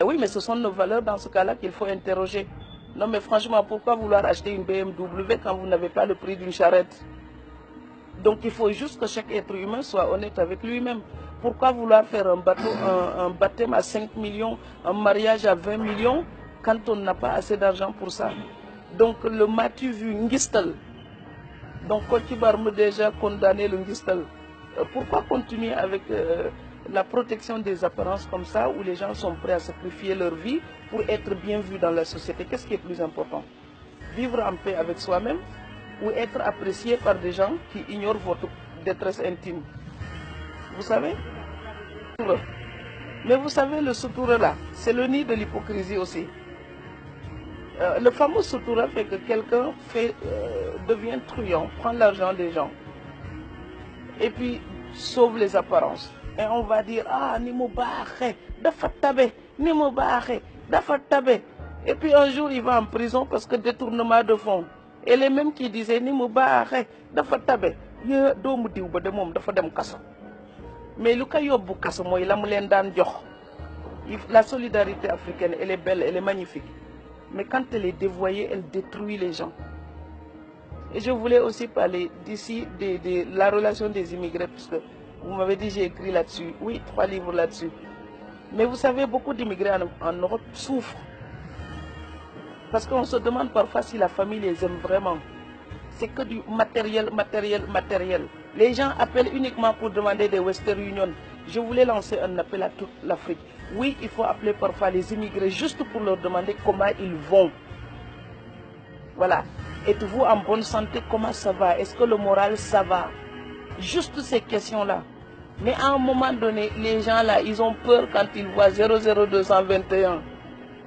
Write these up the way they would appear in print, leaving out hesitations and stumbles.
oui, mais ce sont nos valeurs dans ce cas-là qu'il faut interroger. Non, mais franchement, pourquoi vouloir acheter une BMW quand vous n'avez pas le prix d'une charrette? Donc il faut juste que chaque être humain soit honnête avec lui-même. Pourquoi vouloir faire un baptême à 5 millions, un mariage à 20 millions, quand on n'a pas assez d'argent pour ça? Donc le m'as-tu vu ngistal? Donc Kotibarme déjà condamné le ngistal. Pourquoi continuer avec la protection des apparences comme ça, où les gens sont prêts à sacrifier leur vie pour être bien vus dans la société? Qu'est-ce qui est plus important? Vivre en paix avec soi-même ou être apprécié par des gens qui ignorent votre détresse intime? Vous savez? Mais vous savez, le sutura là, c'est le nid de l'hypocrisie aussi. Le fameux sutura fait que quelqu'un devient truand, prend l'argent des gens et puis sauve les apparences. Et on va dire, ah, ni mo baaxe, dafa tabe, ni mo baaxe, dafa tabe. Et puis un jour, il va en prison parce que détournement de fonds. Et les mêmes qui disaient, ni mo baaxe, dafa tabe, ye doomu diw ba de mom dafa dem kaso. Mais lu ko yóbbu kaso mooy la mu leen daan jox. La solidarité africaine, elle est belle, elle est magnifique. Mais quand elle est dévoyée, elle détruit les gens. Et je voulais aussi parler d'ici de la relation des immigrés, parce que vous m'avez dit j'ai écrit là-dessus. Oui, 3 livres là-dessus. Mais vous savez, beaucoup d'immigrés en Europe souffrent. Parce qu'on se demande parfois si la famille les aime vraiment. C'est que du matériel, matériel, matériel. Les gens appellent uniquement pour demander des Western Union. Je voulais lancer un appel à toute l'Afrique. Oui, il faut appeler parfois les immigrés juste pour leur demander comment ils vont. Voilà. Êtes-vous en bonne santé? Comment ça va? Est-ce que le moral, ça va? Juste ces questions-là. Mais à un moment donné, les gens là, ils ont peur quand ils voient 00221.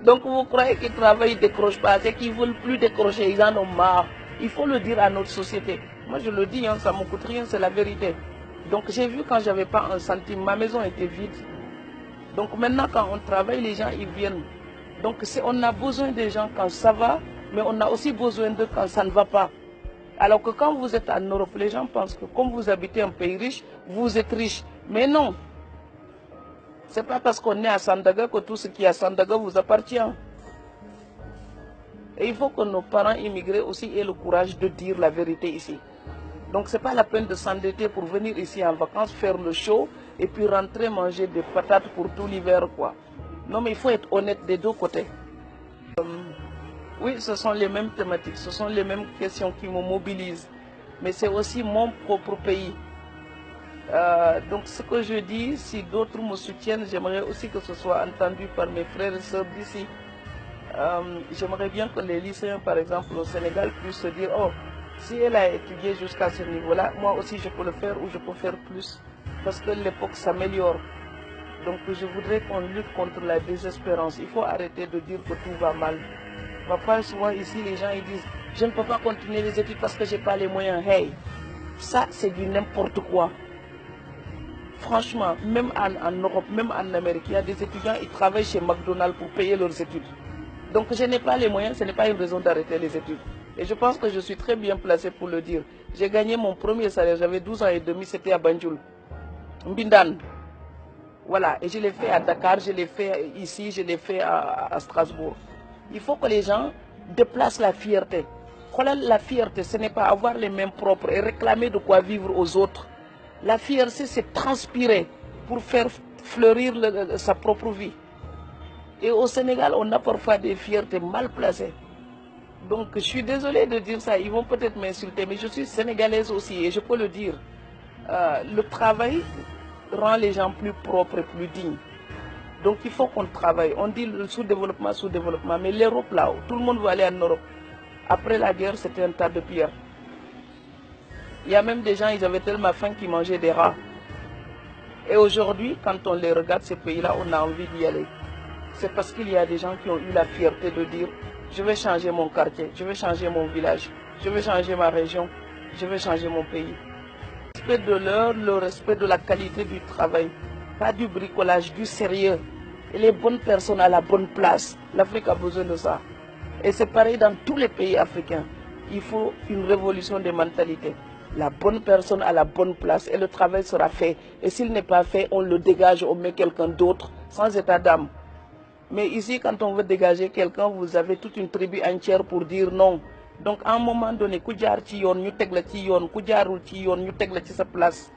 Donc vous croyez qu'ils travaillent, ils ne décrochent pas. C'est qu'ils ne veulent plus décrocher, ils en ont marre. Il faut le dire à notre société. Moi je le dis, hein, ça ne me coûte rien, c'est la vérité. Donc j'ai vu quand j'avais pas un centime, ma maison était vide. Donc maintenant quand on travaille, les gens ils viennent. Donc on a besoin des gens quand ça va, mais on a aussi besoin d'eux quand ça ne va pas. Alors que quand vous êtes en Europe, les gens pensent que comme vous habitez un pays riche, vous êtes riche. Mais non. Ce n'est pas parce qu'on est à Sandaga que tout ce qui est à Sandaga vous appartient. Et il faut que nos parents immigrés aussi aient le courage de dire la vérité ici. Donc ce n'est pas la peine de s'endetter pour venir ici en vacances, faire le show et puis rentrer manger des patates pour tout l'hiver, quoi. Non, mais il faut être honnête des deux côtés. Oui, ce sont les mêmes thématiques, ce sont les mêmes questions qui me mobilisent. Mais c'est aussi mon propre pays. Donc ce que je dis, si d'autres me soutiennent, j'aimerais aussi que ce soit entendu par mes frères et sœurs d'ici. J'aimerais bien que les lycéens, par exemple, au Sénégal, puissent se dire, oh, si elle a étudié jusqu'à ce niveau-là, moi aussi je peux le faire ou je peux faire plus. Parce que l'époque s'améliore. Donc je voudrais qu'on lutte contre la désespérance. Il faut arrêter de dire que tout va mal. Parfois, souvent ici, les gens ils disent, je ne peux pas continuer les études parce que je n'ai pas les moyens. Hey, ça c'est du n'importe quoi. Franchement, même en Europe, même en Amérique, il y a des étudiants qui travaillent chez McDonald's pour payer leurs études. Donc je n'ai pas les moyens, ce n'est pas une raison d'arrêter les études. Et je pense que je suis très bien placé pour le dire. J'ai gagné mon premier salaire, j'avais 12 ans et demi, c'était à Banjul, Mbindan. Voilà, et je l'ai fait à Dakar, je l'ai fait ici, je l'ai fait à Strasbourg. Il faut que les gens déplacent la fierté. La fierté, ce n'est pas avoir les mains propres et réclamer de quoi vivre aux autres. La fierté, c'est transpirer pour faire fleurir sa propre vie. Et au Sénégal, on a parfois des fiertés mal placées. Donc, je suis désolée de dire ça, ils vont peut-être m'insulter, mais je suis sénégalaise aussi et je peux le dire. Le travail rend les gens plus propres et plus dignes. Donc, il faut qu'on travaille. On dit le sous-développement, mais l'Europe là, tout le monde veut aller en Europe. Après la guerre, c'était un tas de pierres. Il y a même des gens, ils avaient tellement faim qu'ils mangeaient des rats. Et aujourd'hui, quand on les regarde, ces pays-là, on a envie d'y aller. C'est parce qu'il y a des gens qui ont eu la fierté de dire, je vais changer mon quartier, je vais changer mon village, je vais changer ma région, je vais changer mon pays. Le respect de l'heure, le respect de la qualité du travail, pas du bricolage, du sérieux. Et les bonnes personnes à la bonne place. L'Afrique a besoin de ça. Et c'est pareil dans tous les pays africains. Il faut une révolution des mentalités. La bonne personne à la bonne place et le travail sera fait. Et s'il n'est pas fait, on le dégage, on met quelqu'un d'autre sans état d'âme. Mais ici, quand on veut dégager quelqu'un, vous avez toute une tribu entière pour dire non. Donc, à un moment donné, sa place.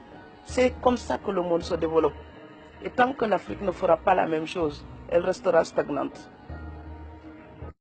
C'est comme ça que le monde se développe. Et tant que l'Afrique ne fera pas la même chose, elle restera stagnante.